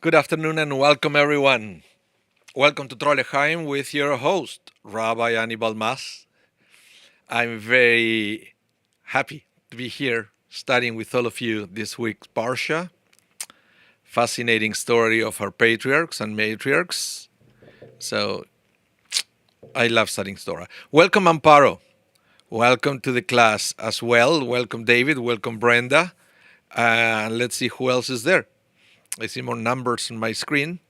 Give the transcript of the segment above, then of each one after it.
Good afternoon and welcome everyone. Welcome to Trolleheim with your host, Rabbi Anibal. I'm very happy to be here studying with all of you this week's Parsha. Fascinating story of our patriarchs and matriarchs. So I love studying Torah. Welcome, Amparo. Welcome to the class as well. Welcome, David. Welcome, Brenda. And let's see who else is there. I see more numbers on my screen.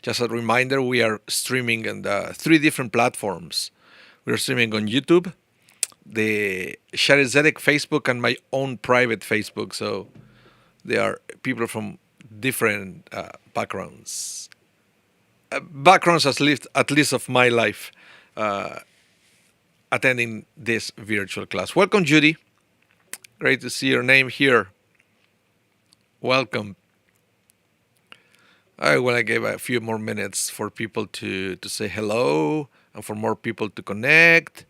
Just a reminder, we are streaming on three different platforms. We're streaming on YouTube, the Shari Zedek Facebook, and my own private Facebook. So there are people from different backgrounds at least of my life, attending this virtual class. Welcome, Judy. Great to see your name here. Welcome. I want to give a few more minutes for people to say hello and for more people to connect.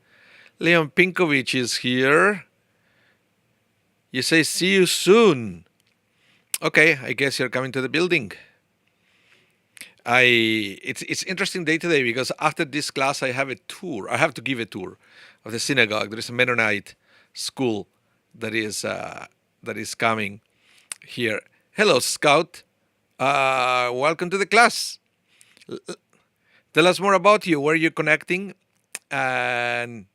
Leon Pinkovich is here. You say, see you soon. Okay, I guess you're coming to the building. It's interesting day today because after this class I have a tour. I have to give a tour of the synagogue. There is a Mennonite school that is coming here. Hello, Scout. Welcome to the class. Tell us more about you. Where you're connecting, and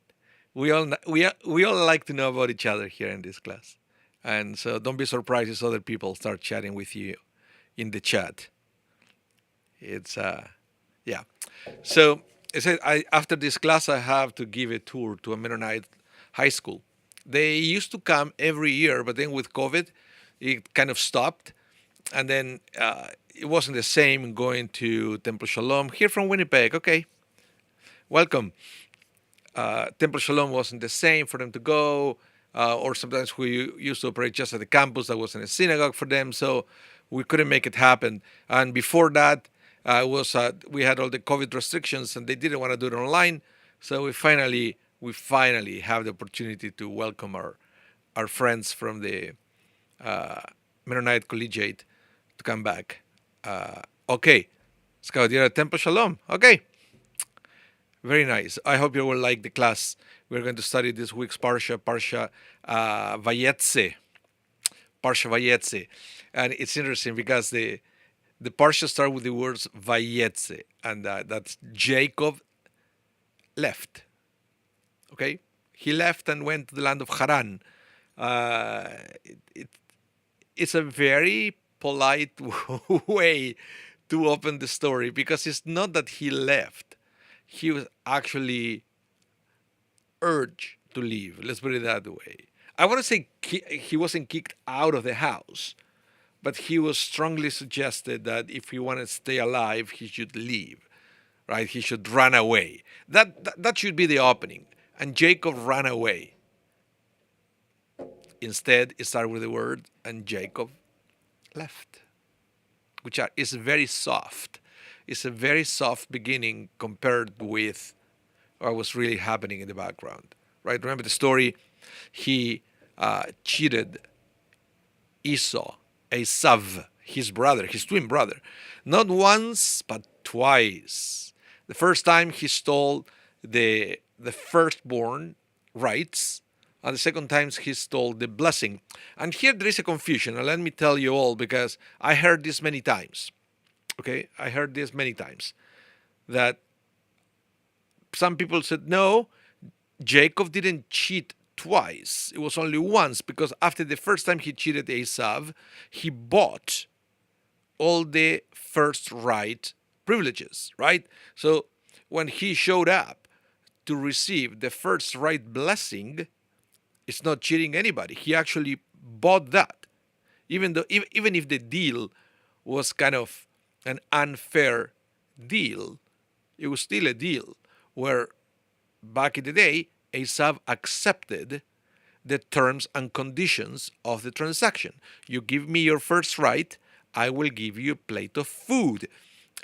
we all like to know about each other here in this class. And so don't be surprised if other people start chatting with you in the chat. It's yeah. So I said after this class I have to give a tour to a Mennonite high school. They used to come every year, but then with COVID, it kind of stopped, and then it wasn't the same going to Temple Shalom here from Winnipeg. Okay, welcome. Temple Shalom wasn't the same for them to go, or sometimes we used to operate just at the campus that wasn't a synagogue for them, so we couldn't make it happen. And before that, we had all the COVID restrictions, and they didn't want to do it online, so we finally have the opportunity to welcome our friends from the Mennonite Collegiate to come back. Okay, Scout, you're at Temple Shalom. Okay. Very nice. I hope you will like the class. We're going to study this week's Parsha Vayetze. Parsha Vayetze. And it's interesting because the Parsha start with the words Vayetze, and that's Jacob left. Okay? He left and went to the land of Haran. Uh, it, it's a very polite way to open the story because it's not that he left. He was actually urged to leave. Let's put it that way. I want to say he wasn't kicked out of the house, but he was strongly suggested that if he wanted to stay alive, he should leave, right? He should run away. That should be the opening. And Jacob ran away. Instead, it started with the word, and Jacob left, which is very soft. It's a very soft beginning compared with what was really happening in the background, right? Remember the story? He cheated Esav, his brother, his twin brother, not once but twice. The first time he stole the firstborn rights, and the second time he stole the blessing. And here there is a confusion, and let me tell you all because I heard this many times. Okay, I heard this many times that some people said no, Jacob didn't cheat twice. It was only once because after the first time he cheated Esav, he bought all the first right privileges, right? So when he showed up to receive the first right blessing, it's not cheating anybody. He actually bought that, even if the deal was kind of an unfair deal, it was still a deal where back in the day, Esav accepted the terms and conditions of the transaction. You give me your first right, I will give you a plate of food.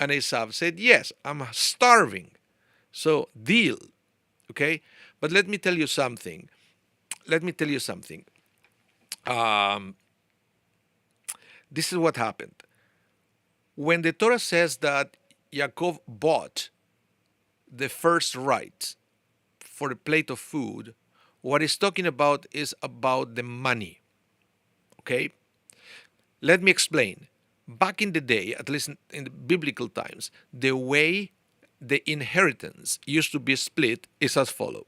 And Esav said, yes, I'm starving. So deal. Okay? But let me tell you something. This is what happened. When the Torah says that Yaakov bought the first right for a plate of food, what it's talking about is about the money. Okay? Let me explain. Back in the day, at least in the biblical times, the way the inheritance used to be split is as follows.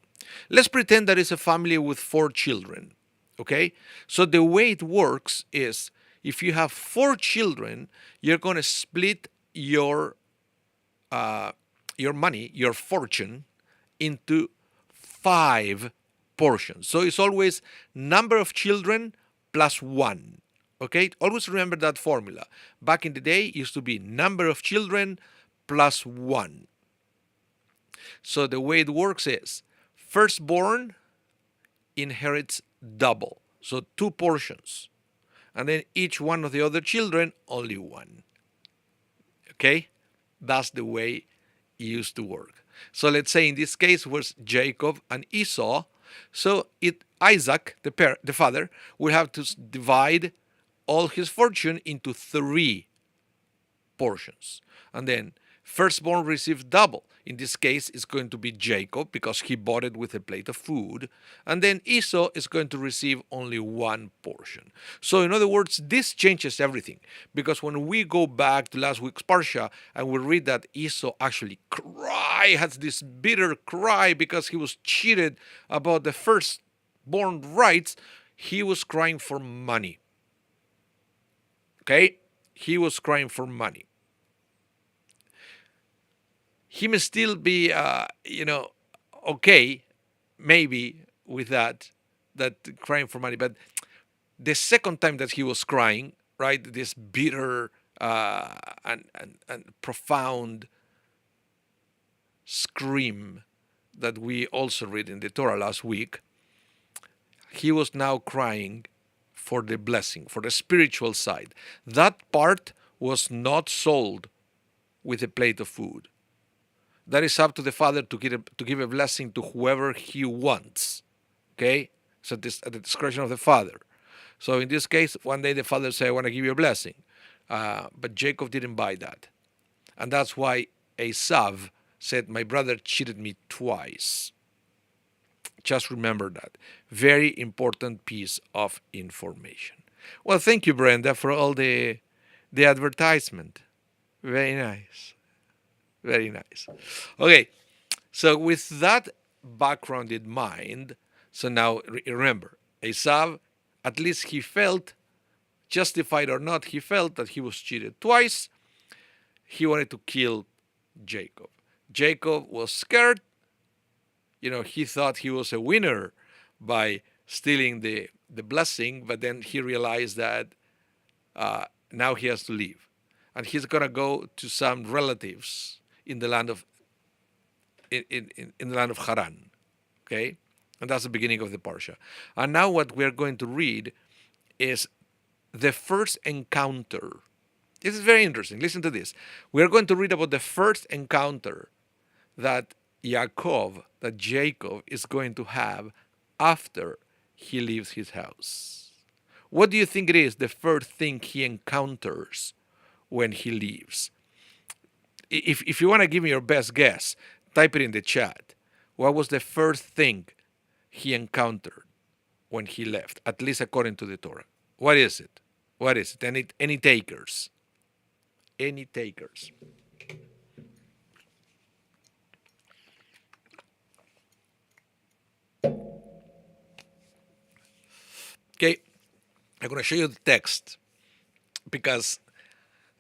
Let's pretend that it's a family with 4 children. Okay? So the way it works is if you have 4 children, you're going to split your money, your fortune, into 5 portions. So it's always number of children plus 1. Okay? Always remember that formula. Back in the day, it used to be number of children plus 1. So the way it works is firstborn inherits double. So 2 portions. And then each one of the other children, only 1. Okay? That's the way it used to work. So let's say in this case was Jacob and Esau. So Isaac, the father, will have to divide all his fortune into 3 portions. And then firstborn receives double. In this case, it's going to be Jacob because he bought it with a plate of food. And then Esau is going to receive only 1 portion. So in other words, this changes everything. Because when we go back to last week's Parsha and we read that Esau actually has this bitter cry because he was cheated about the firstborn rights, he was crying for money. Okay? He was crying for money. He may still be, okay, maybe with that crying for money. But the second time that he was crying, right, this bitter and profound scream that we also read in the Torah last week, he was now crying for the blessing, for the spiritual side. That part was not sold with a plate of food. That is up to the father to give a blessing to whoever he wants. Okay? So this at the discretion of the father. So in this case, one day the father said, I want to give you a blessing. But Jacob didn't buy that. And that's why Esav said, my brother cheated me twice. Just remember that. Very important piece of information. Well, thank you, Brenda, for all the advertisement. Very nice. Very nice. Okay, so with that background in mind, so now remember, Esav, at least he felt, justified or not, he felt that he was cheated twice. He wanted to kill Jacob. Jacob was scared. He thought he was a winner by stealing the blessing, but then he realized that now he has to leave. And he's going to go to some relatives in the land of Haran, okay, and that's the beginning of the parsha. And now what we're going to read is the first encounter. This is very interesting. Listen to this. We're going to read about the first encounter that Jacob is going to have after he leaves his house. What do you think it is? The first thing he encounters when he leaves. If you want to give me your best guess, type it in the chat. What was the first thing he encountered when he left, at least according to the Torah? What is it? What is it? Any takers? Any takers? Okay, I'm going to show you the text because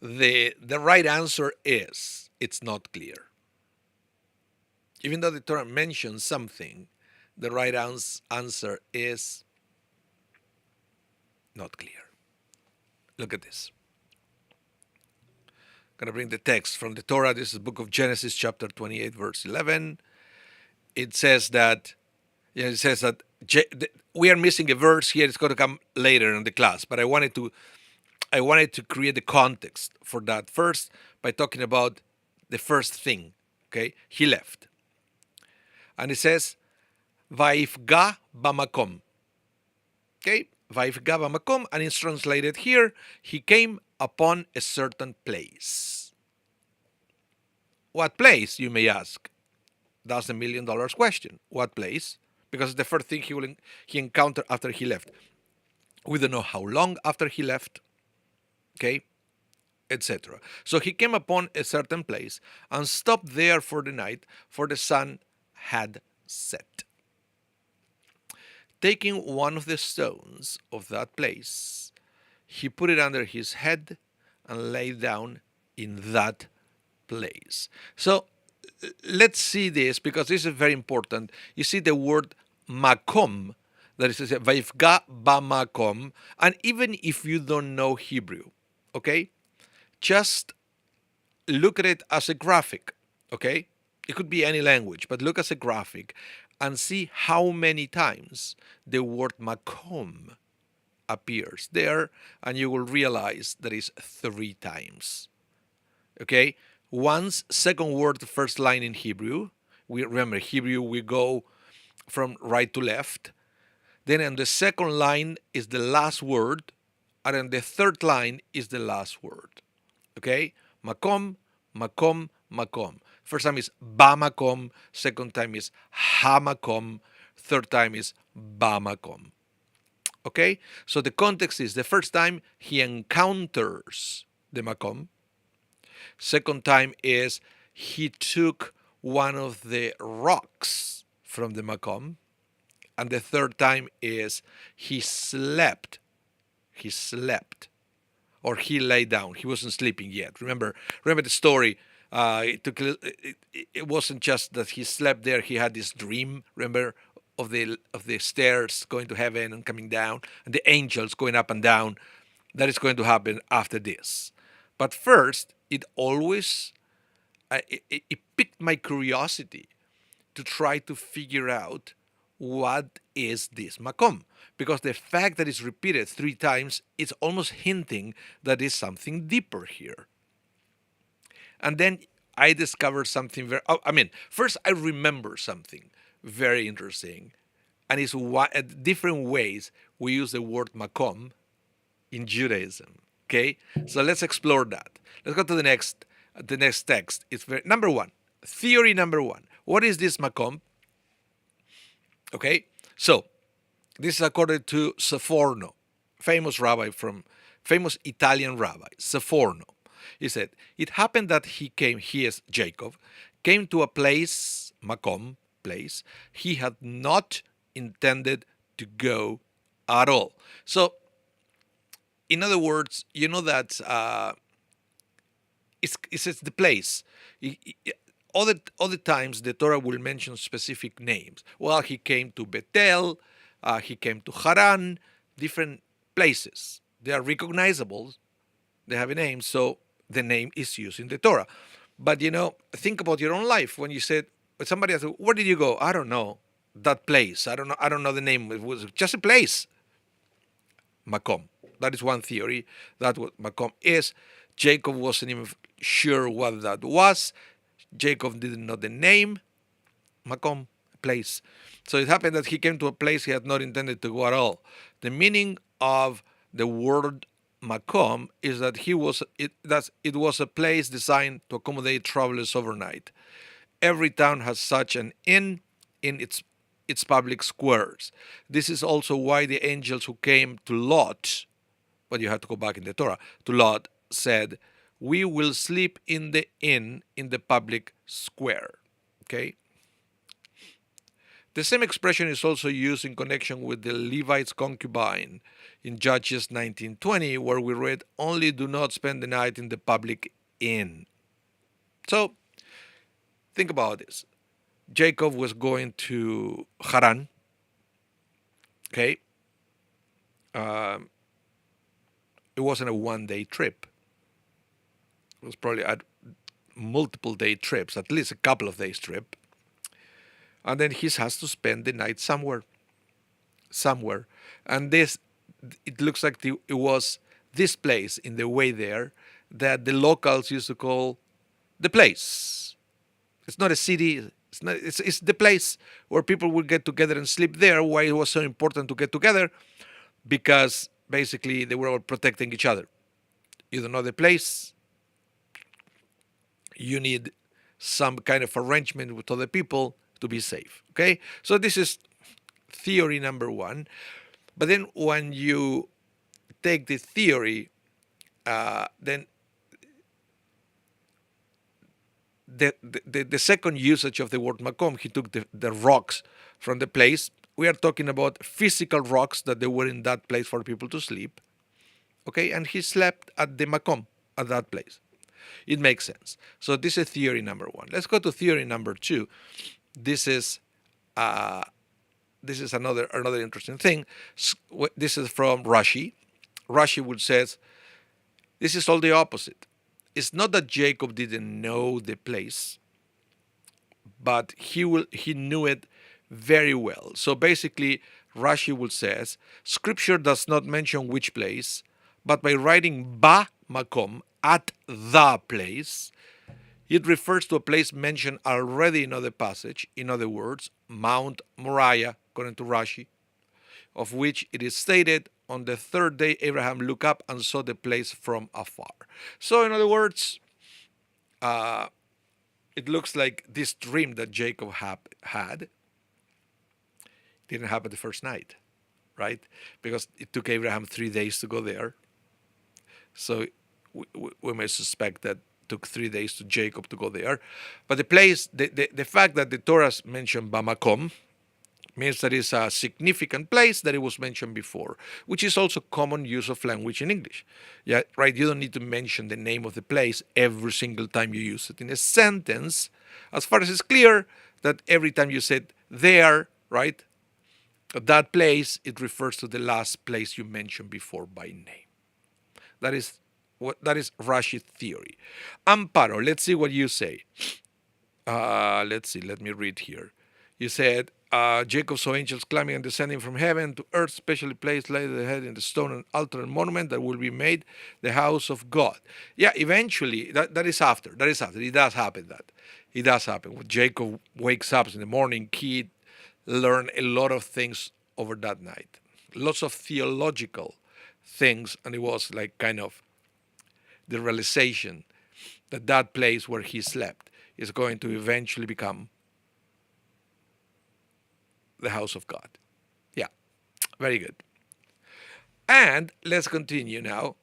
the right answer is it's not clear. Even though the Torah mentions something, the right answer is not clear. Look at this. I'm going to bring the text from the Torah. This is the book of Genesis, chapter 28, verse 11. It says that we are missing a verse here. It's going to come later in the class, but I wanted to create the context for that first by talking about the first thing. Okay, he left, and it says, "Vayifga bamakom." Okay, Vayifga bamakom, and it's translated here. He came upon a certain place. What place, you may ask? That's the $1,000,000 question. What place? Because it's the first thing he encountered after he left. We don't know how long after he left, okay, etc. So he came upon a certain place and stopped there for the night, for the sun had set. Taking one of the stones of that place, he put it under his head and lay down in that place. So let's see this because this is very important. You see the word makom, that is to say, Vayifga bamakom, and even if you don't know Hebrew, okay, just look at it as a graphic, okay? It could be any language, but look as a graphic and see how many times the word makom appears there, and you will realize that is 3 times. Okay? Once, second word, first line in Hebrew. We remember Hebrew, we go from right to left. Then in the second line is the last word, and in the third line is the last word. Okay? Makom, makom, makom. First time is bamakom, second time is hamakom, third time is bamakom. Okay? So the context is the first time he encounters the makom. Second time is he took one of the rocks from the makom. And the third time is he slept. He slept. Or he lay down. He wasn't sleeping yet. Remember the story. It wasn't just that he slept there. He had this dream. Remember of the stairs going to heaven and coming down, and the angels going up and down. That is going to happen after this. But first, it always it piqued my curiosity to try to figure out what is this makom, because the fact that it's repeated 3 times, it's almost hinting that there's something deeper here. And then I discovered something first I remember something very interesting, and it's different ways we use the word makom in Judaism. Okay, so let's explore that. Let's go to the next text. It's theory number one. What is this makom? Okay, so this is according to Seforno, famous Italian rabbi, Seforno. He said, it happened that he is Jacob, came to a place, makom, place, he had not intended to go at all. So, in other words, you know that it's the place. Other times the Torah will mention specific names. Well, he came to Bethel, he came to Haran, different places. They are recognizable. They have a name, so the name is used in the Torah. But think about your own life. When you said, somebody asked, where did you go? I don't know. That place. I don't know the name. It was just a place. Makom. That is one theory. That's what makom is. Jacob wasn't even sure what that was. Jacob didn't know the name. Makom, place. So it happened that he came to a place he had not intended to go at all. The meaning of the word makom is that it was a place designed to accommodate travelers overnight. Every town has such an inn in its public squares. This is also why the angels who came to Lot, but you have to go back in the Torah, to Lot said, we will sleep in the inn in the public square. Okay? The same expression is also used in connection with the Levite's concubine in Judges 19:20, where we read, only do not spend the night in the public inn. So, think about this. Jacob was going to Haran. Okay? It wasn't a one-day trip. It was probably a multiple-day trips, at least a couple of days trip. And then he has to spend the night somewhere. And it looks like it was this place in the way there that the locals used to call the place. It's not a city. It's the place where people would get together and sleep there. Why it was so important to get together? Because basically they were all protecting each other. You don't know the place. You need some kind of arrangement with other people to be safe. Okay, so this is theory number one. But then when you take the theory, then the second usage of the word makom, he took the rocks from the place. We are talking about physical rocks that they were in that place for people to sleep. Okay, and he slept at the makom, at that place. It makes sense. So this is theory number one. Let's go to theory number two. This is another interesting thing. This is from Rashi. Rashi would says this is all the opposite. It's not that Jacob didn't know the place, but he knew it very well. So basically, Rashi would says Scripture does not mention which place, but by writing ba makom, at the place, it refers to a place mentioned already in other passage. In other words, Mount Moriah, according to Rashi, of which it is stated, on the third day Abraham looked up and saw the place from afar. So in other words, it looks like this dream that Jacob had didn't happen the first night, right? Because it took Abraham 3 days to go there. So we may suspect that it took 3 days to Jacob to go there. But the place, the fact that the Torah mentioned Bamakom means that it's a significant place that it was mentioned before, which is also common use of language in English. Yeah, right. You don't need to mention the name of the place every single time you use it in a sentence, as far as it's clear that every time you said there, right, that place, it refers to the last place you mentioned before by name. That is Rashi's theory. Amparo, let's see what you say. Let's see. Let me read here. You said Jacob saw angels climbing and descending from heaven to earth, specially placed, laid their head in the stone and altar and monument that will be made the house of God. Yeah, eventually, that is after. That is after. It does happen that. It does happen. When Jacob wakes up in the morning, he learned a lot of things over that night. Lots of theological things, and it was like kind of the realization that that place where he slept is going to eventually become the house of God. Yeah, very good. And let's continue now.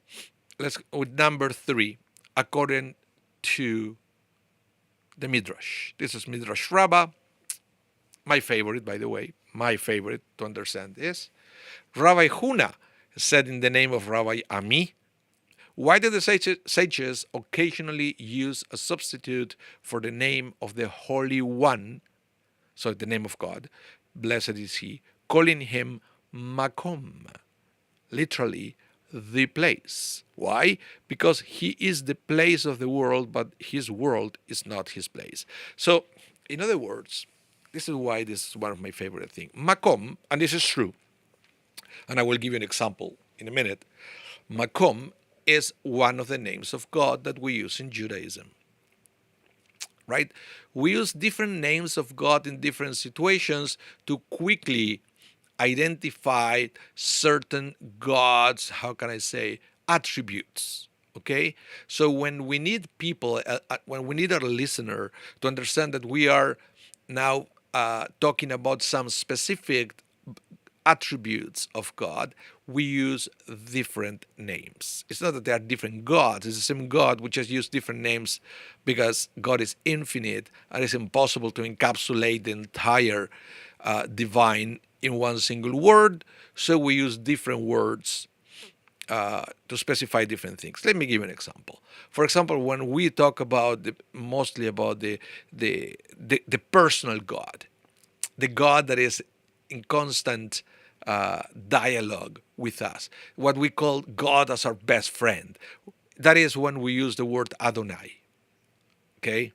Let's with number 3, according to the Midrash. This is Midrash Rabbah, my favorite, by the way. My favorite to understand this. Rabbi Huna said in the name of Rabbi Ami, why do the sages occasionally use a substitute for the name of the Holy One, so the name of God, blessed is He, calling Him Makom, literally the place. Why? Because He is the place of the world, but His world is not His place. So, in other words, this is why this is one of my favorite things. Makom, and this is true, and I will give you an example in a minute. Makom is one of the names of God that we use in Judaism. Right? We use different names of God in different situations to quickly identify certain God's, how can I say, attributes. Okay? So when we need people, when we need our listener to understand that we are now talking about some specific attributes of God, we use different names. It's not that they are different gods. It's the same God. We just use different names because God is infinite and it's impossible to encapsulate the entire divine in one single word. So we use different words to specify different things. Let me give you an example. For example, when we talk about mostly about the personal God, the God that is in constant dialogue with us, what we call God as our best friend. That is when we use the word Adonai. Okay?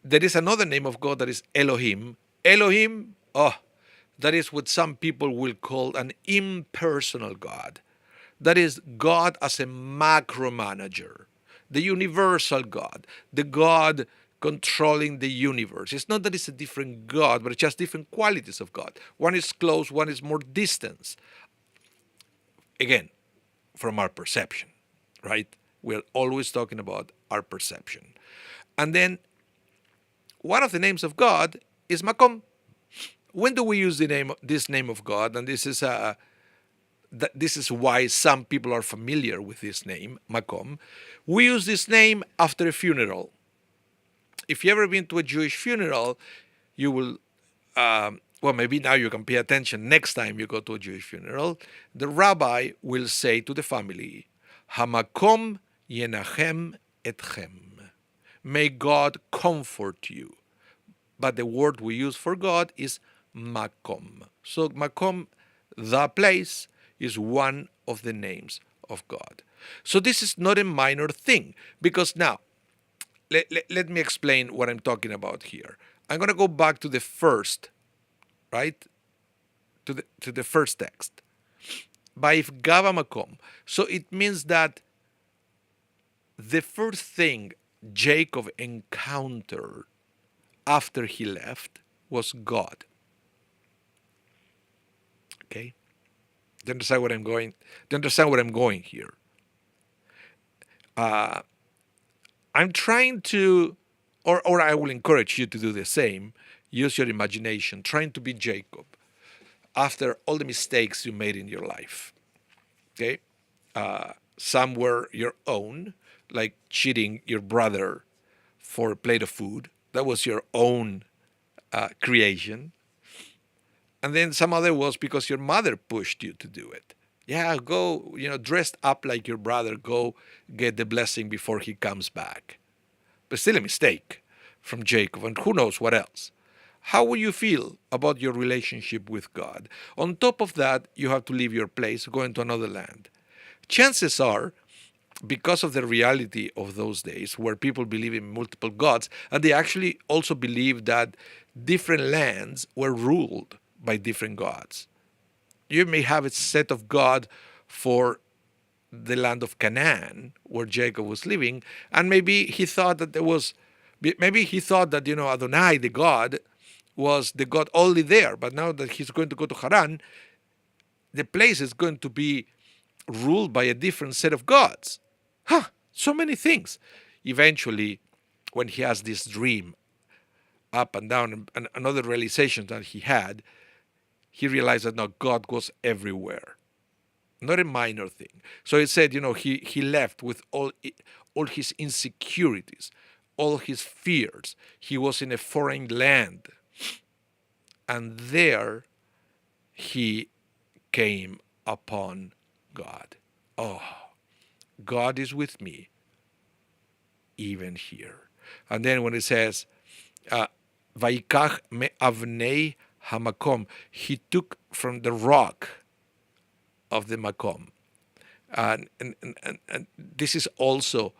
There is another name of God that is Elohim. Elohim, that is what some people will call an impersonal God. That is God as a macro manager, the universal God, the God controlling the universe. It's not that it's a different God, but it's just different qualities of God. One is close, one is more distant. Again, from our perception, right? We're always talking about our perception. And then one of the names of God is Makom. When do we use this name of God? And this is why some people are familiar with this name, Makom. We use this name after a funeral. If you ever been to a Jewish funeral, you will, well, maybe now you can pay attention. Next time you go to a Jewish funeral, the rabbi will say to the family, Hamakom yenachem etchem. May God comfort you. But the word we use for God is Makom. So Makom, the place, is one of the names of God. So this is not a minor thing, because now, let me explain what I'm talking about here. I'm going to go back to the first, right? To the first text. Baif Gava Makom. So it means that the first thing Jacob encountered after he left was God. Okay? Do you understand what I'm going? Do you understand where I'm going here? I'm trying to, or I will encourage you to do the same. Use your imagination, trying to be Jacob after all the mistakes you made in your life. Okay? Some were your own, like cheating your brother for a plate of food. That was your own creation. And then some other was because your mother pushed you to do it. Yeah, go, dressed up like your brother, go get the blessing before he comes back. But still a mistake from Jacob, and who knows what else. How will you feel about your relationship with God? On top of that, you have to leave your place, go into another land. Chances are, because of the reality of those days where people believe in multiple gods, and they actually also believe that different lands were ruled by different gods. You may have a set of God for the land of Canaan, where Jacob was living, and maybe he thought that Adonai, the God, was the God only there. But now that he's going to go to Haran, the place is going to be ruled by a different set of gods. So many things. Eventually, when he has this dream up and down, and another realization that he had, he realized that no, God was everywhere. Not a minor thing. So it said, he left with all his insecurities, all his fears. He was in a foreign land. And there he came upon God. Oh, God is with me, even here. And then when it says, Vaikach me avnei hamakom, he took from the rock of the makom. And this is also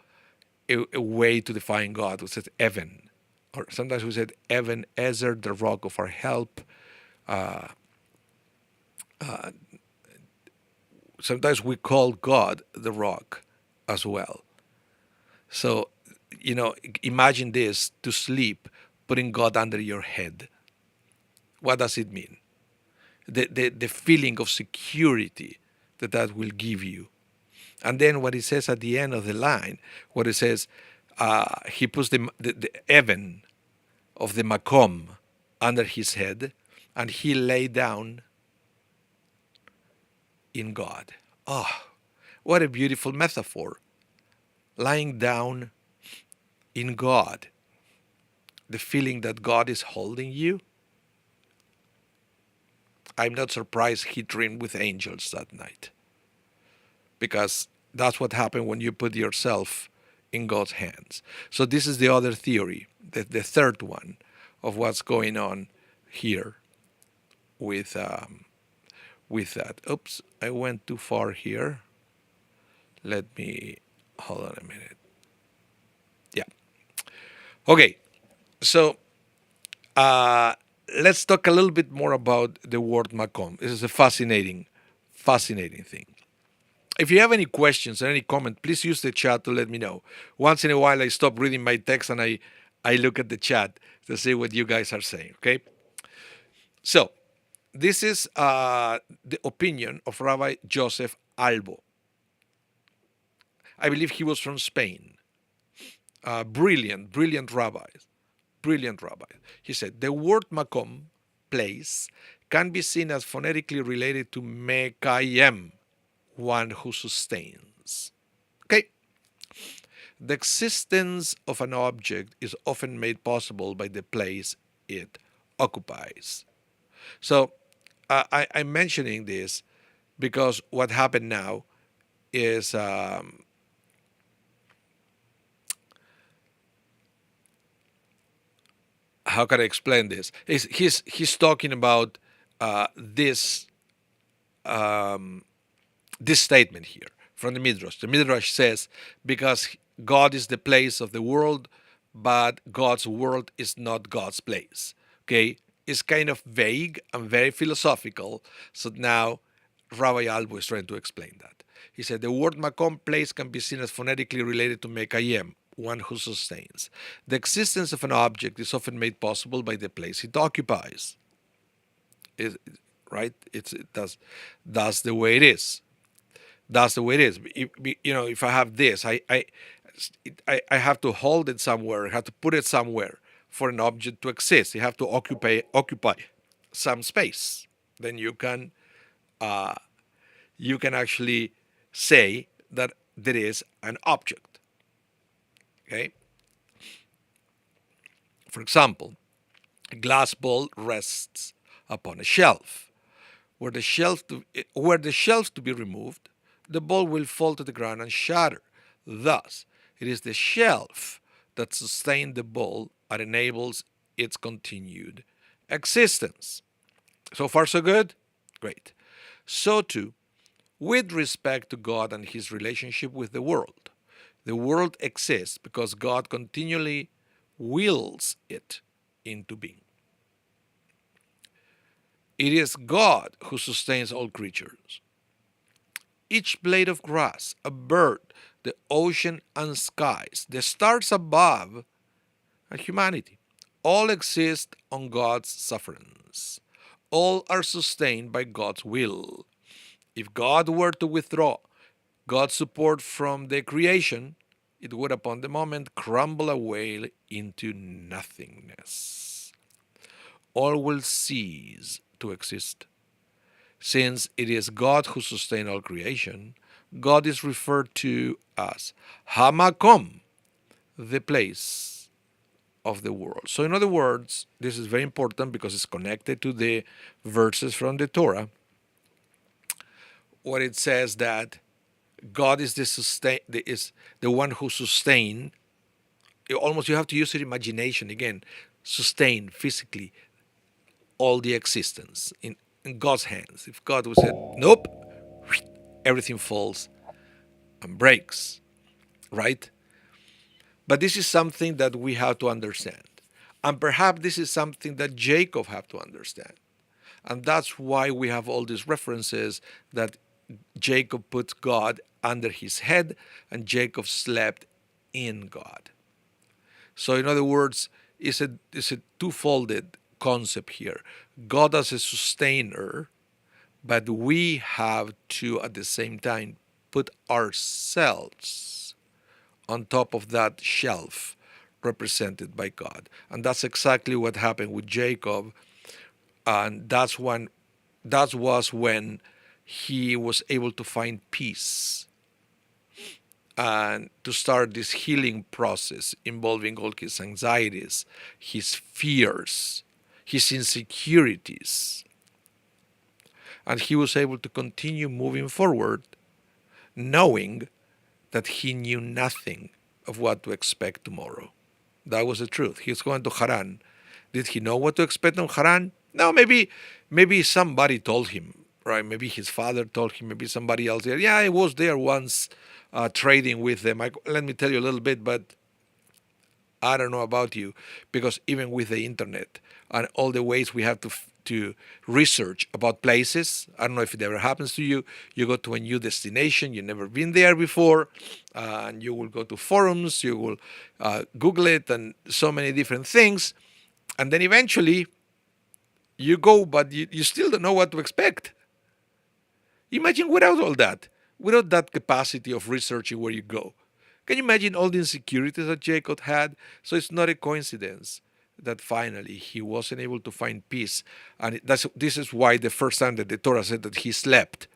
a way to define God. We said Evan, or sometimes we said Evan Ezer, the rock of our help. Sometimes we call God the rock as well. So, imagine this, to sleep, putting God under your head. What does it mean? The feeling of security that will give you. And then what it says at the end of the line, what it says, he puts the Evan of the Makom under his head, and he lay down in God. Oh, what a beautiful metaphor. Lying down in God. The feeling that God is holding you. I'm not surprised he dreamed with angels that night. Because that's what happened when you put yourself in God's hands. So this is the other theory, the third one of what's going on here with that. Oops, I went too far here. Let me, hold on a minute. Yeah. Okay, so let's talk a little bit more about the word makom. This is a fascinating thing. If you have any questions or any comment, please use the chat to let me know. Once in a while, I stop reading my text and I look at the chat to see what you guys are saying, okay? So, this is the opinion of Rabbi Joseph Albo. I believe he was from Spain. Brilliant rabbi. Brilliant rabbi. He said, the word makom, place, can be seen as phonetically related to mekayem, one who sustains. Okay? The existence of an object is often made possible by the place it occupies. So I'm mentioning this because what happened now is how can I explain this? He's talking about this this statement here from the Midrash. The Midrash says, because God is the place of the world, but God's world is not God's place. Okay? It's kind of vague and very philosophical. So now Rabbi Anibal is trying to explain that. He said the word makom, place, can be seen as phonetically related to mekayem, one who sustains. The existence of an object is often made possible by the place it occupies. Right? That's the way it is. That's the way it is. If I have this, I have to hold it somewhere. I have to put it somewhere for an object to exist. You have to occupy some space. Then you can actually say that there is an object. Okay. For example, a glass bowl rests upon a shelf. Were the shelf to be removed, the ball will fall to the ground and shatter. Thus, it is the shelf that sustains the ball and enables its continued existence. So far, so good? Great. So too, with respect to God and his relationship with the world. The world exists because God continually wills it into being. It is God who sustains all creatures. Each blade of grass, a bird, the ocean and skies, the stars above, and humanity, all exist on God's sufferance. All are sustained by God's will. If God were to withdraw God's support from the creation, it would upon the moment crumble away into nothingness. All will cease to exist. Since it is God who sustains all creation, God is referred to as Hamakom, the place of the world. So in other words, this is very important because it's connected to the verses from the Torah, where it says that God is the one who sustains. Almost you have to use your imagination again. Sustain physically all the existence in God's hands. If God would say, nope, everything falls and breaks, right? But this is something that we have to understand. And perhaps this is something that Jacob had to understand. And that's why we have all these references that Jacob put God under his head and Jacob slept in God. So in other words, it's a two-folded concept here. God as a sustainer, but we have to at the same time put ourselves on top of that shelf represented by God. And that's exactly what happened with Jacob. And that was when he was able to find peace and to start this healing process involving all his anxieties, his fears, his insecurities. And he was able to continue moving forward, knowing that he knew nothing of what to expect tomorrow. That was the truth. He was going to Haran. Did he know what to expect on Haran? No, maybe somebody told him, right? Maybe his father told him, maybe somebody else there. Yeah, I was there once trading with them. Let me tell you a little bit, but I don't know about you, because even with the internet and all the ways we have to research about places, I don't know if it ever happens to you. You go to a new destination, you've never been there before, and you will go to forums, you will Google it and so many different things, and then eventually you go, but you still don't know what to expect. Imagine without all that. without that capacity of researching where you go. Can you imagine all the insecurities that Jacob had? So it's not a coincidence that finally he wasn't able to find peace. And this is why the first time that the Torah said that he slept.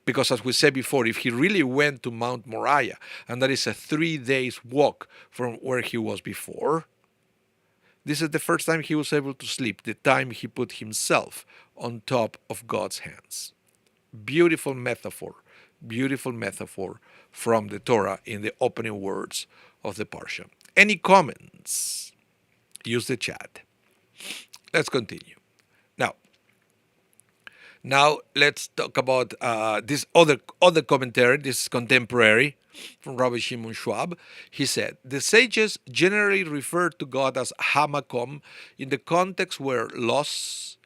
Because as we said before, if he really went to Mount Moriah, and that is a 3 days walk from where he was before, this is the first time he was able to sleep, the time he put himself on top of God's hands. Beautiful metaphor from the Torah in the opening words of the Parsha. Any comments? Use the chat. Let's continue. Now let's talk about this other commentary. This is contemporary from Rabbi Shimon Schwab. He said, the sages generally refer to God as Hamakom in the context where loss,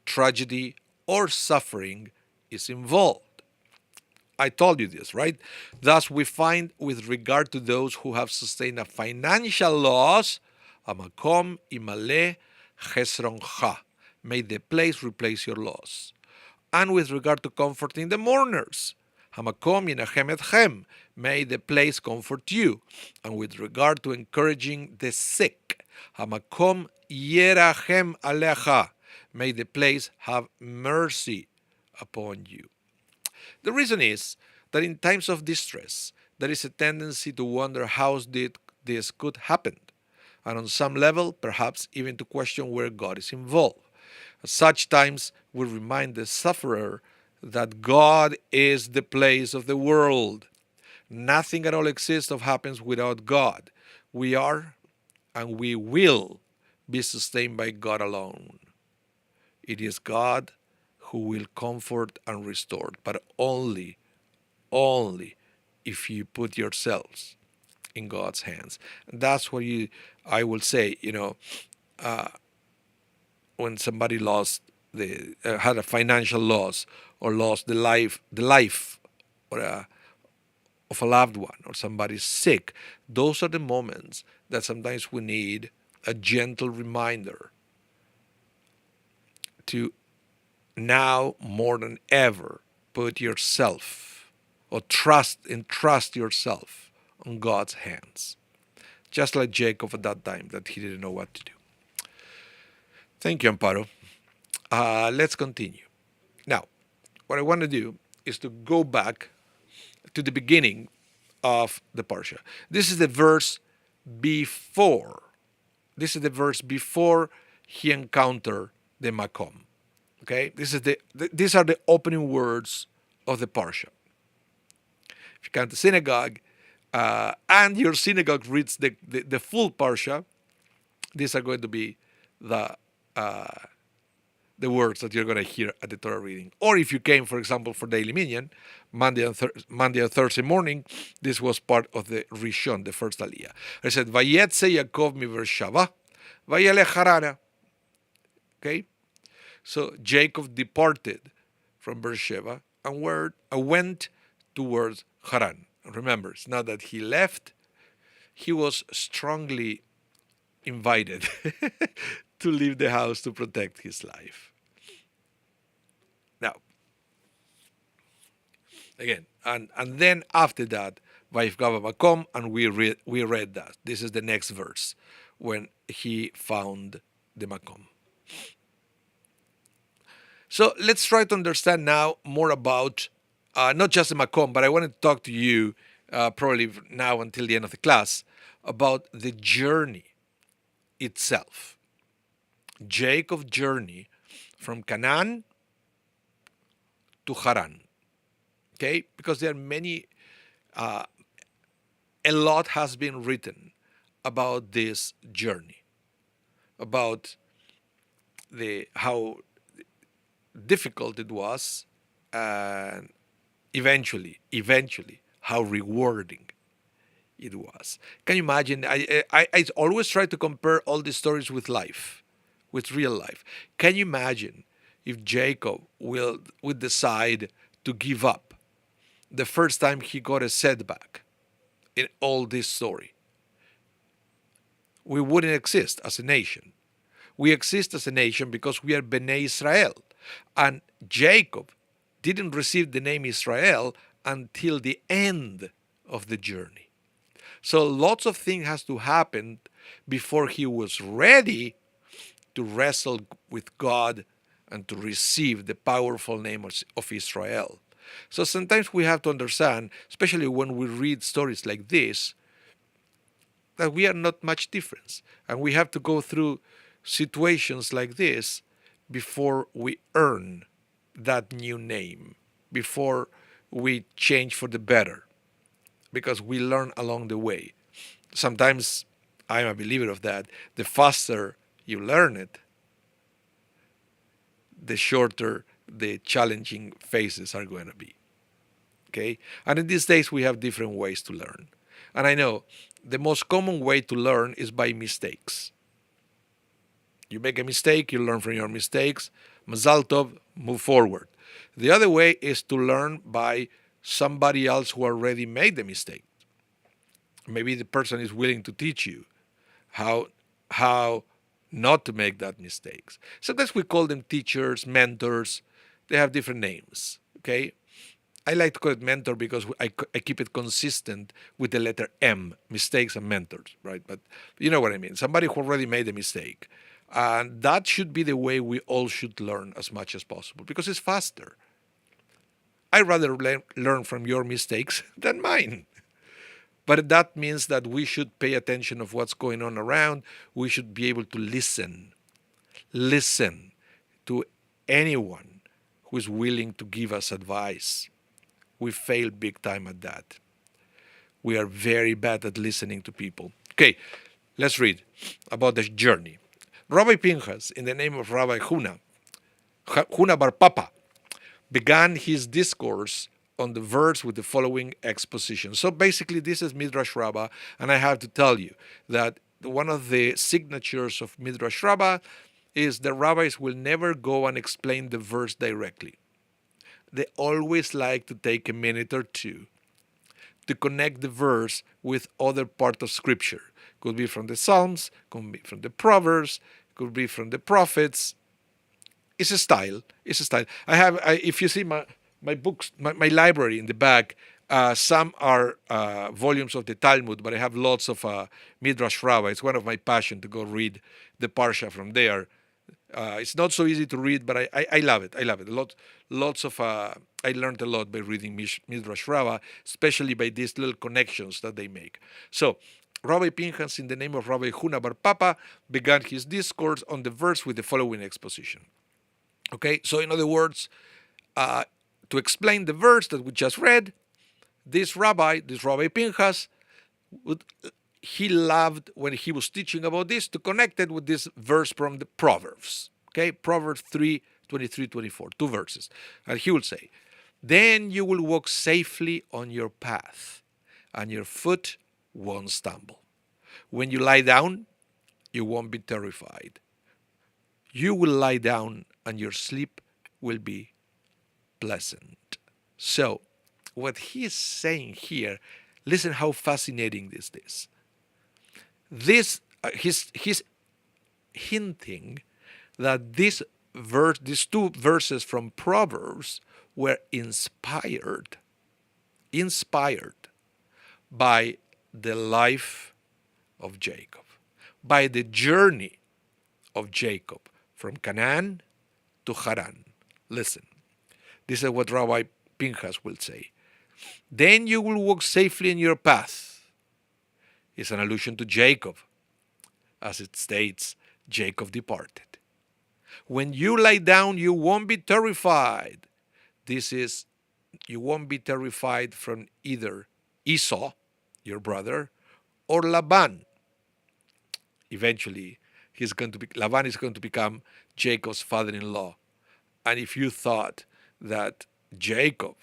tragedy, or suffering is involved. I told you this, right? Thus, we find with regard to those who have sustained a financial loss, Hamakom imale chesroncha. May the place replace your loss. And with regard to comforting the mourners, Hamakom yinachem etchem, may the place comfort you. And with regard to encouraging the sick, Hamakom yerachem alecha, may the place have mercy upon you. The reason is that in times of distress, there is a tendency to wonder how this could happen, and on some level, perhaps even to question where God is involved. At such times, we remind the sufferer that God is the place of the world. Nothing at all exists or happens without God. We are and we will be sustained by God alone. It is God who will comfort and restore, but only if you put yourselves in God's hands. And that's what I will say, when somebody had a financial loss, or lost the life or of a loved one, or somebody's sick, those are the moments that sometimes we need a gentle reminder to now more than ever put yourself or entrust yourself on God's hands. Just like Jacob at that time, that he didn't know what to do. Thank you, Amparo. Let's continue. Now, what I want to do is to go back to the beginning of the Parsha. This is the verse before. This is the verse before he encountered the Makom. Okay, these are the opening words of the Parsha. If you come to synagogue and your synagogue reads the full Parsha, these are going to be the words that you're going to hear at the Torah reading. Or if you came, for example, for Daily Minyan, Monday and Thursday morning, this was part of the Rishon, the first Aliyah. I said, Vayetze Yaakov mi Beersheva, Vayelech Harana. Okay? So Jacob departed from Beersheba and went towards Haran. Remember, it's not that he left, he was strongly invited to leave the house to protect his life. Now, again, and then after that, Vayifgava Makom, and we read that. This is the next verse, when he found the Makom. So let's try to understand now more about not just the Makom, but I want to talk to you probably now until the end of the class about the journey itself. Jacob's journey from Canaan to Haran. Okay, because there are many, a lot has been written about this journey, about how difficult it was, and eventually how rewarding it was. Can you imagine? I always try to compare all these stories with life, with real life. Can you imagine if Jacob would decide to give up the first time he got a setback in all this story? We wouldn't exist as a nation. We exist as a nation because we are Bnei Israel. And Jacob didn't receive the name Israel until the end of the journey. So lots of things has to happen before he was ready to wrestle with God and to receive the powerful name of Israel. So sometimes we have to understand, especially when we read stories like this, that we are not much different. And we have to go through situations like this before we earn that new name, before we change for the better, because we learn along the way. Sometimes I'm a believer of that. The faster you learn it, the shorter the challenging phases are going to be. Okay? And in these days, we have different ways to learn. And I know the most common way to learn is by mistakes. You make a mistake, you learn from your mistakes. Mazal tov, move forward. The other way is to learn by somebody else who already made the mistake. Maybe the person is willing to teach you how not to make that mistakes. Sometimes we call them teachers, mentors. They have different names. Okay, I like to call it mentor because I keep it consistent with the letter M, mistakes and mentors, right? But you know what I mean. Somebody who already made a mistake. And that should be the way we all should learn as much as possible because it's faster. I'd rather learn from your mistakes than mine. But that means that we should pay attention of what's going on around. We should be able to listen to anyone who is willing to give us advice. We fail big time at that. We are very bad at listening to people. Okay, let's read about the journey. Rabbi Pinchas, in the name of Rabbi Huna Bar Papa, began his discourse on the verse with the following exposition. So basically, this is Midrash Rabbah, and I have to tell you that one of the signatures of Midrash Rabbah is the rabbis will never go and explain the verse directly. They always like to take a minute or two to connect the verse with other part of Scripture. Could be from the Psalms, could be from the Proverbs, could be from the prophets. It's a style. It's a style. If you see my books, my library in the back, some are volumes of the Talmud, but I have lots of Midrash Rabbah. It's one of my passion to go read the Parsha from there. It's not so easy to read, but I love it. I love it. Lots of I learned a lot by reading Midrash Rabbah, especially by these little connections that they make. So, Rabbi Pinchas, in the name of Rabbi Huna Bar Papa, began his discourse on the verse with the following exposition. Okay, so in other words, to explain the verse that we just read, this Rabbi Pinchas, he loved when he was teaching about this to connect it with this verse from the Proverbs. Okay, Proverbs 3, 23, 24, two verses. And he will say, then you will walk safely on your path, and your foot won't stumble. When you lie down, you won't be terrified. You will lie down, and your sleep will be pleasant. So, what he is saying here, listen how fascinating this is. He's hinting that these two verses from Proverbs were inspired by the life of Jacob, by the journey of Jacob from Canaan to Haran. Listen, this is what Rabbi Pinchas will say. Then you will walk safely in your path. It's an allusion to Jacob. As it states, Jacob departed. When you lie down, you won't be terrified. This is, you won't be terrified from either Esau, your brother, or Laban. Eventually, Laban is going to become Jacob's father-in-law. And if you thought that Jacob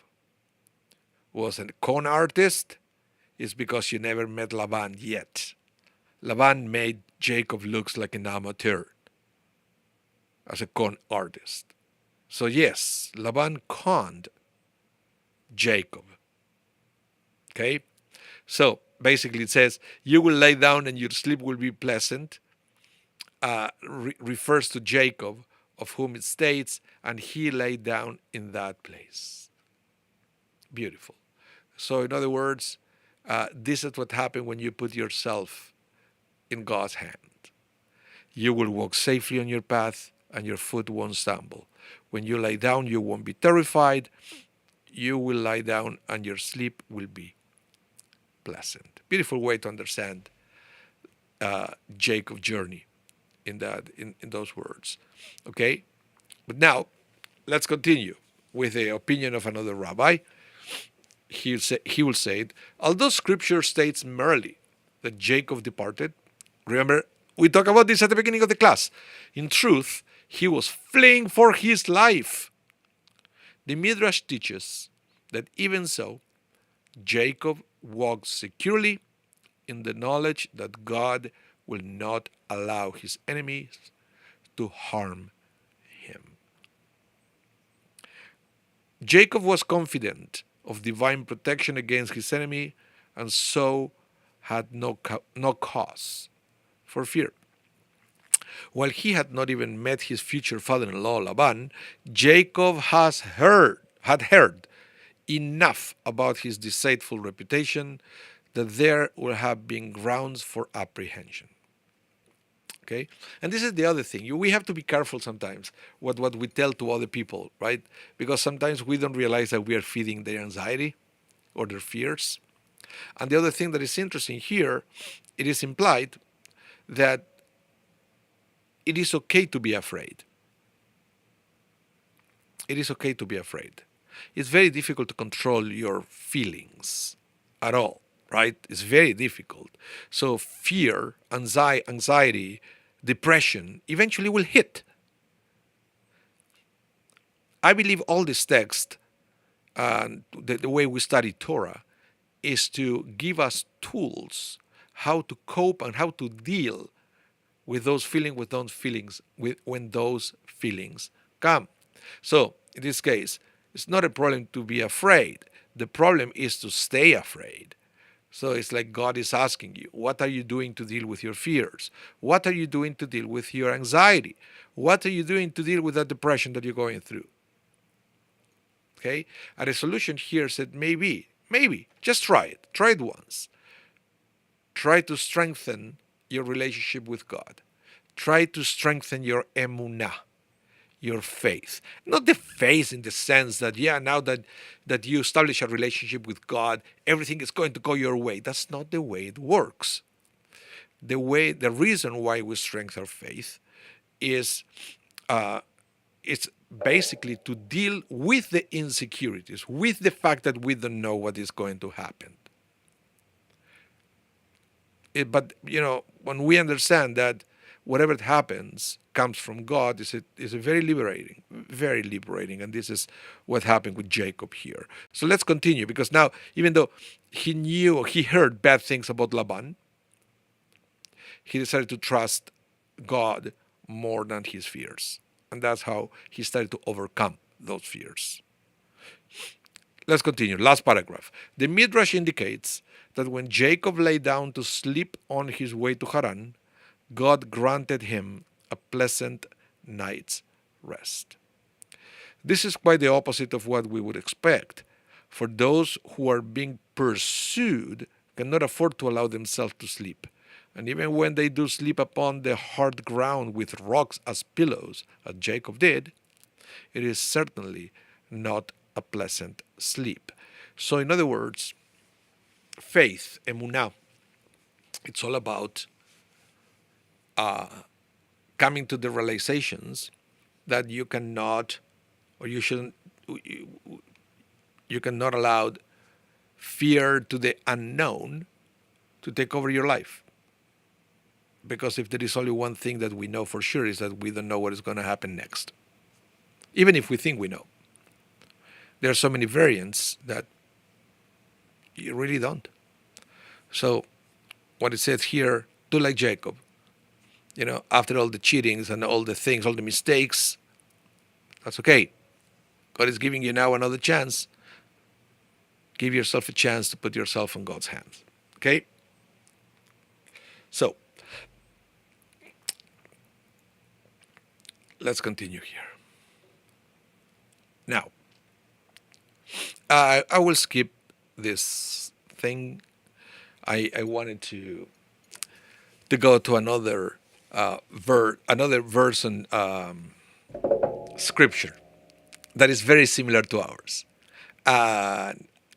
was a con artist, it's because you never met Laban yet. Laban made Jacob look like an amateur as a con artist. So yes, Laban conned Jacob. Okay? So basically it says, you will lay down and your sleep will be pleasant. Refers to Jacob, of whom it states, and he lay down in that place. Beautiful. So, in other words, this is what happens when you put yourself in God's hand. You will walk safely on your path, and your foot won't stumble. When you lie down, you won't be terrified. You will lie down, and your sleep will be pleasant. Beautiful way to understand Jacob's journey in those words. Okay, but now let's continue with the opinion of another rabbi. He will say, although Scripture states merely that Jacob departed, remember we talked about this at the beginning of the class. In truth, he was fleeing for his life. The Midrash teaches that even so, Jacob walked securely in the knowledge that God will not allow his enemies to harm him. Jacob was confident of divine protection against his enemy and so had no cause for fear. While he had not even met his future father-in-law Laban, Jacob had heard enough about his deceitful reputation that there would have been grounds for apprehension. Okay, and this is the other thing. We have to be careful sometimes what we tell to other people, right? Because sometimes we don't realize that we are feeding their anxiety or their fears. And the other thing that is interesting here, it is implied that it is okay to be afraid. It is okay to be afraid. It's very difficult to control your feelings at all, right? It's very difficult. So fear, anxiety, depression eventually will hit. I believe all this text, the way we study Torah, is to give us tools how to cope and how to deal with those feelings, when those feelings come. So, in this case, it's not a problem to be afraid. The problem is to stay afraid. So it's like God is asking you, what are you doing to deal with your fears? What are you doing to deal with your anxiety? What are you doing to deal with that depression that you're going through? Okay? And the solution here said, maybe, just try it. Try it once. Try to strengthen your relationship with God. Try to strengthen your emunah, your faith. Not the faith in the sense that, now that you establish a relationship with God, everything is going to go your way. That's not the way it works. The reason why we strengthen our faith is it's basically to deal with the insecurities, with the fact that we don't know what is going to happen. But when we understand that whatever happens comes from God, is a very liberating, and this is what happened with Jacob here. So let's continue, because now, even though he heard bad things about Laban, he decided to trust God more than his fears, and that's how he started to overcome those fears. Let's continue. Last paragraph. The Midrash indicates that when Jacob lay down to sleep on his way to Haran, God granted him a pleasant night's rest. This is quite the opposite of what we would expect, for those who are being pursued cannot afford to allow themselves to sleep. And even when they do sleep upon the hard ground with rocks as pillows, as Jacob did, it is certainly not a pleasant sleep. So in other words, faith, emunah, it's all about coming to the realizations that you cannot, or you shouldn't, you cannot allow fear to the unknown to take over your life. Because if there is only one thing that we know for sure, is that we don't know what is going to happen next. Even if we think we know. There are so many variants that you really don't. So what it says here, do like Jacob. After all the cheatings and all the things, all the mistakes, that's okay. God is giving you now another chance. Give yourself a chance to put yourself in God's hands. Okay? So, let's continue here. Now, I will skip this thing, I wanted to go to another another verse in scripture that is very similar to ours.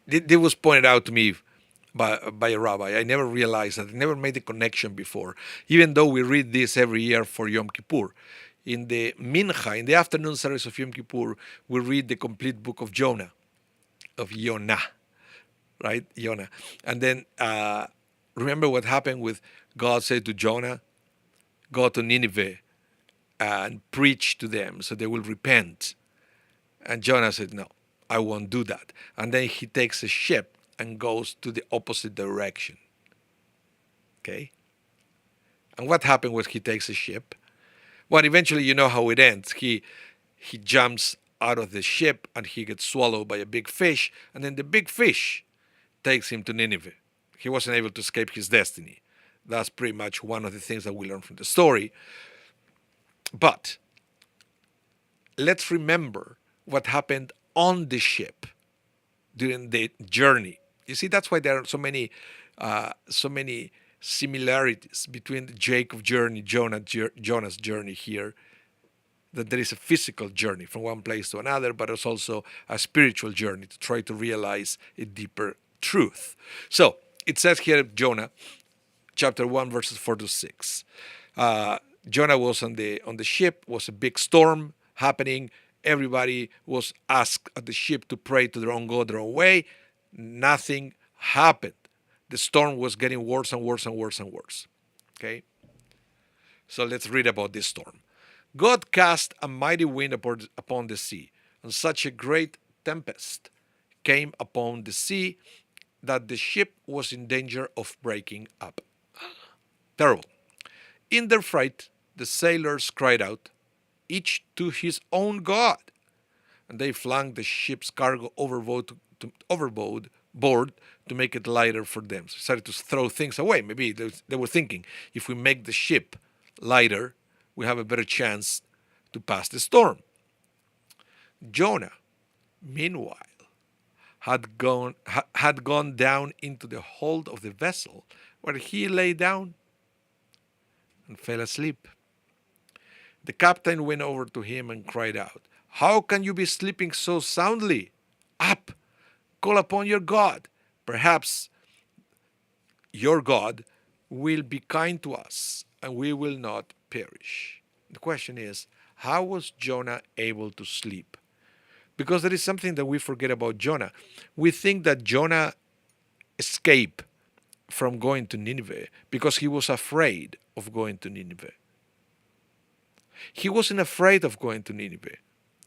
It was pointed out to me by a rabbi. I never realized that. I never made the connection before, even though we read this every year for Yom Kippur. In the Mincha, in the afternoon service of Yom Kippur, we read the complete book of Jonah, of Yonah, right? Yonah. And then remember what happened with God said to Jonah, go to Nineveh and preach to them so they will repent. And Jonah said, no, I won't do that. And then he takes a ship and goes to the opposite direction. Okay? And what happened when he takes a ship? Well, eventually you know how it ends. He jumps out of the ship and he gets swallowed by a big fish, and then the big fish takes him to Nineveh. He wasn't able to escape his destiny. That's pretty much one of the things that we learn from the story. But let's remember what happened on the ship during the journey. You see, that's why there are so many similarities between the Jacob journey, Jonah's journey here. That there is a physical journey from one place to another, but it's also a spiritual journey to try to realize a deeper truth. So it says here, Jonah, chapter 1, verses 4 to 6. Jonah was on the ship. Was a big storm happening. Everybody was asked at the ship to pray to their own God, their own way. Nothing happened. The storm was getting worse and worse and worse and worse. Okay? So let's read about this storm. God cast a mighty wind upon the sea, and such a great tempest came upon the sea that the ship was in danger of breaking up. Terrible. In their fright, the sailors cried out, each to his own God, and they flung the ship's cargo overboard to make it lighter for them. So they started to throw things away. Maybe they were thinking, if we make the ship lighter, we have a better chance to pass the storm. Jonah, meanwhile, had gone down into the hold of the vessel, where he lay down and fell asleep. The captain went over to him and cried out, how can you be sleeping so soundly? Up, call upon your God. Perhaps your God will be kind to us, and we will not perish. The question is, how was Jonah able to sleep? Because there is something that we forget about Jonah. We think that Jonah escaped from going to Nineveh because he was afraid of going to Nineveh. He wasn't afraid of going to Nineveh.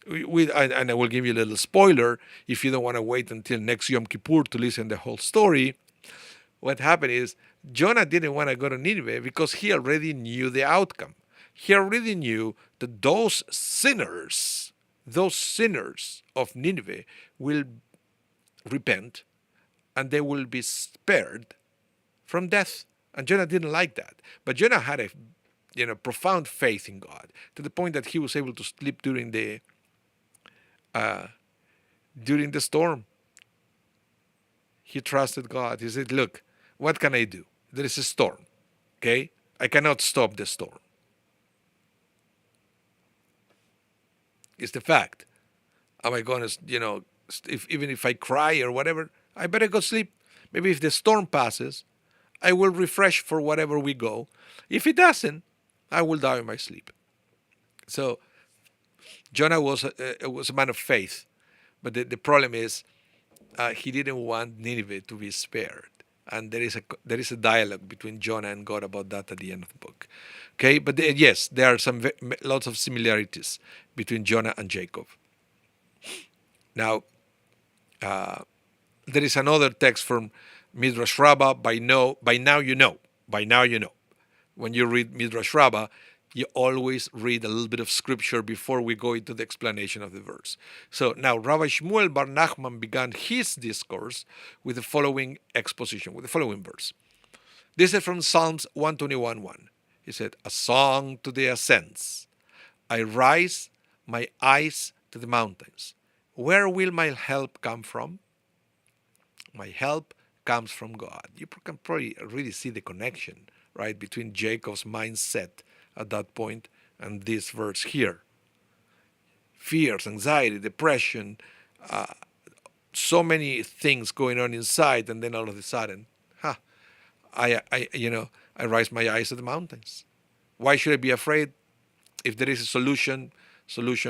And I will give you a little spoiler if you don't want to wait until next Yom Kippur to listen to the whole story. What happened is Jonah didn't want to go to Nineveh because he already knew the outcome. He already knew that those sinners of Nineveh will repent and they will be spared from death. And Jonah didn't like that. But Jonah had a profound faith in God to the point that he was able to sleep during the storm. He trusted God. He said, look, what can I do? There is a storm. Okay? I cannot stop the storm. It's the fact. Am I going to, even if I cry or whatever, I better go sleep. Maybe if the storm passes, I will refresh for whatever we go. If it doesn't, I will die in my sleep. So Jonah was a man of faith, but the problem is he didn't want Nineveh to be spared. And there is a dialogue between Jonah and God about that at the end of the book. Okay, but yes, there are lots of similarities between Jonah and Jacob. Now, there is another text from Midrash Rabbah. By now you know. When you read Midrash Rabbah, you always read a little bit of scripture before we go into the explanation of the verse. So now Rabbi Shmuel bar Nachman began his discourse with the following exposition, with the following verse. This is from Psalms 121:1. He said, a song to the ascents. I rise my eyes to the mountains. Where will my help come from? My help comes from God. You can probably really see the connection, right, between Jacob's mindset at that point and this verse here. Fears, anxiety, depression, so many things going on inside, and then all of a sudden, I raise my eyes to the mountains. Why should I be afraid? If there is a solution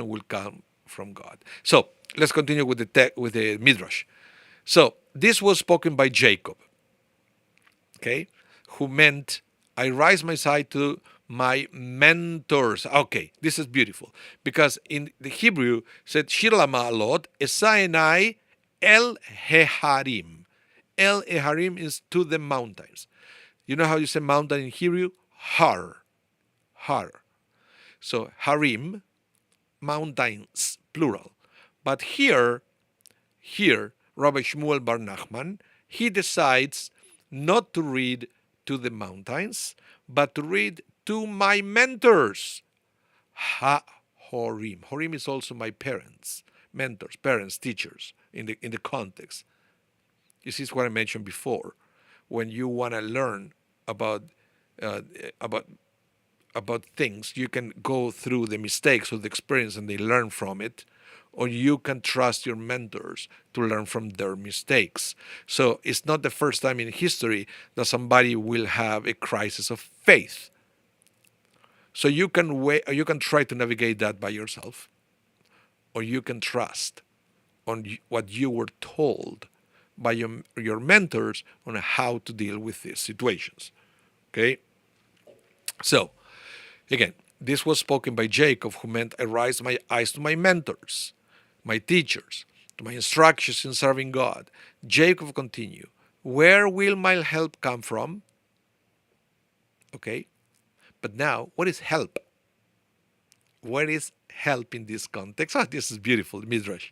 will come from God. So let's continue with the midrash. So this was spoken by Jacob, okay, who meant I rise my side to my mentors. Okay, this is beautiful because in the Hebrew said Shir Ma'alot Esaenai El Heharim. El Heharim is to the mountains. You know how you say mountain in Hebrew? Har. Har. So Harim, mountains, plural. But here, Rabbi Shmuel Bar Nachman, he decides not to read to the mountains, but to read to my mentors. Ha-horim. Horim is also my parents, mentors, parents, teachers in the context. This is what I mentioned before. When you want to learn about uh, about about things, you can go through the mistakes of the experience and they learn from it, or you can trust your mentors to learn from their mistakes. So it's not the first time in history that somebody will have a crisis of faith. So you can you can try to navigate that by yourself, or you can trust on what you were told by your mentors on how to deal with these situations. Okay? So, again, this was spoken by Jacob, who meant I raise my eyes to my mentors, my teachers, to my instructions in serving God. Jacob continued, where will my help come from? Okay, but now, what is help? What is help in this context? Oh, this is beautiful, Midrash.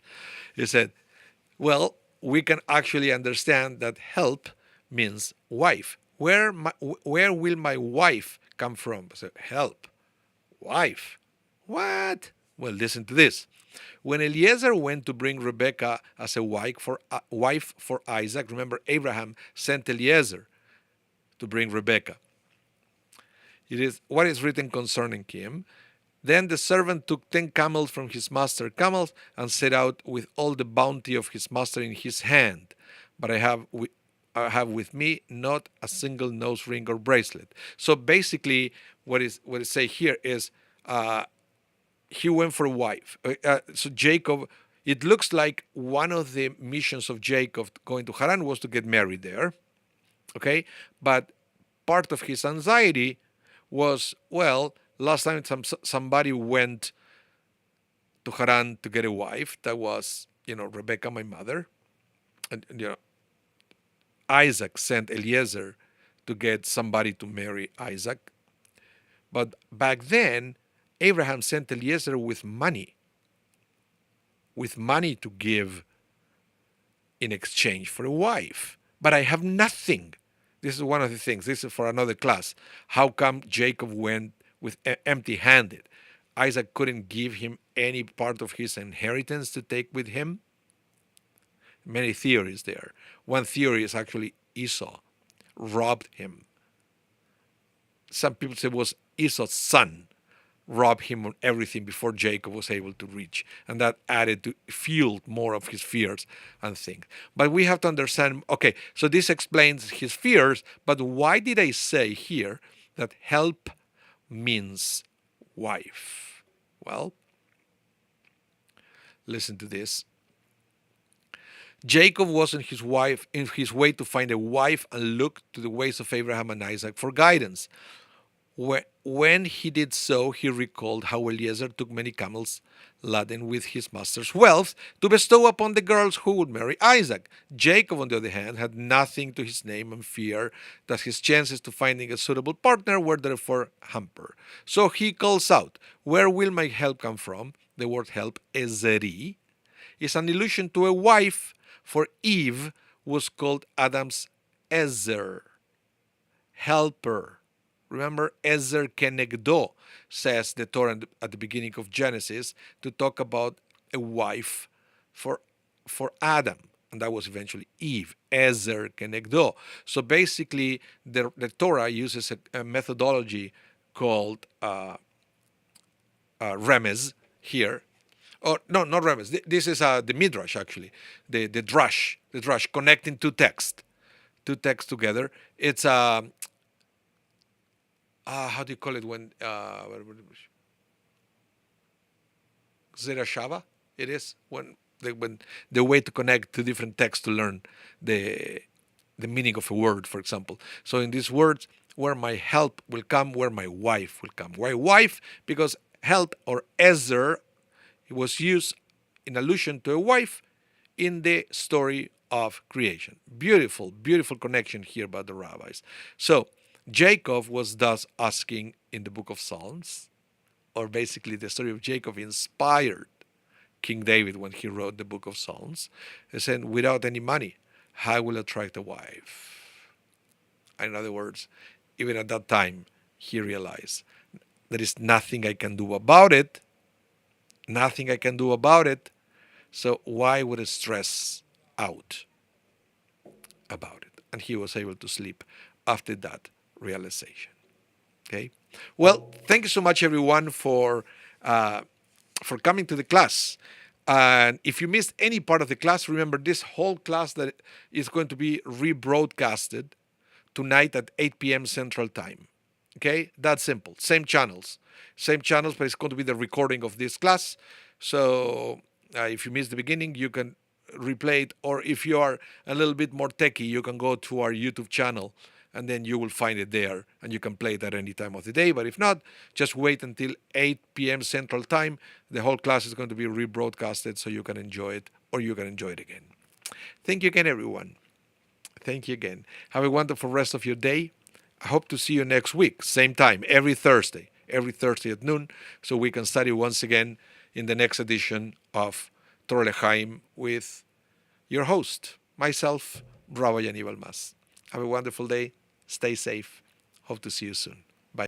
He said, well, we can actually understand that help means wife. Where will my wife come from? So help. Wife. What? Well, listen to this. When Eliezer went to bring Rebekah as a wife for Isaac, remember Abraham sent Eliezer to bring Rebekah. It is what is written concerning him. Then the servant took 10 camels from his master's camels and set out with all the bounty of his master in his hand. But I have with me not a single nose ring or bracelet. So basically, what it say here is he went for a wife. So Jacob, it looks like one of the missions of Jacob going to Haran was to get married there. Okay, but part of his anxiety was, well, last time somebody went to Haran to get a wife. That was, Rebecca, my mother, and Isaac sent Eliezer to get somebody to marry Isaac. But back then, Abraham sent Eliezer with money to give in exchange for a wife. But I have nothing. This is one of the things. This is for another class. How come Jacob went with empty-handed? Isaac couldn't give him any part of his inheritance to take with him? Many theories there. One theory is actually Esau robbed him. Some people say it was Esau's son robbed him on everything before Jacob was able to reach. And that fueled more of his fears and things. But we have to understand, okay, so this explains his fears, but why did I say here that help means wife? Well, listen to this. Jacob was in his way to find a wife and looked to the ways of Abraham and Isaac for guidance. When he did so, he recalled how Eliezer took many camels laden with his master's wealth to bestow upon the girls who would marry Isaac. Jacob, on the other hand, had nothing to his name and feared that his chances to finding a suitable partner were therefore hampered. So he calls out, where will my help come from? The word help, ezeri, is an allusion to a wife, for Eve was called Adam's ezer, helper. Remember, Ezer Kenegdo, says the Torah at the beginning of Genesis, to talk about a wife for Adam. and that was eventually Eve, Ezer Kenegdo. So basically, the Torah uses a methodology called remez here. Oh no, not remez. This is the midrash actually, the drush connecting two texts together. It's how do you call it when Zera Shava? It is when the way to connect two different texts to learn the the meaning of a word, for example. So in these words, where my help will come, where my wife will come. Why wife? Because help or ezer, it was used in allusion to a wife in the story of creation. Beautiful, beautiful connection here by the rabbis. So Jacob was thus asking in the book of Psalms, or basically the story of Jacob inspired King David when he wrote the book of Psalms. He said, without any money, how will I attract a wife? In other words, even at that time, he realized there is nothing I can do about it. Nothing I can do about it. So why would I stress out about it? And he was able to sleep after that realization. Okay. Well, thank you so much, everyone, for coming to the class. And if you missed any part of the class, remember this whole class that is going to be rebroadcasted tonight at 8 p.m. Central Time. Okay, that's simple. Same channels, but it's going to be the recording of this class. So if you missed the beginning, you can replay it, or if you are a little bit more techie, you can go to our YouTube channel and then you will find it there and you can play it at any time of the day. But if not, just wait until 8 p.m. Central Time. The whole class is going to be rebroadcasted so you can enjoy it, or you can enjoy it again. Thank you again, everyone. Thank you again. Have a wonderful rest of your day. I hope to see you next week, same time, every Thursday at noon, so we can study once again in the next edition of Torah L'Chaim with your host, myself, Rabbi Anibal. Have a wonderful day. Stay safe. Hope to see you soon.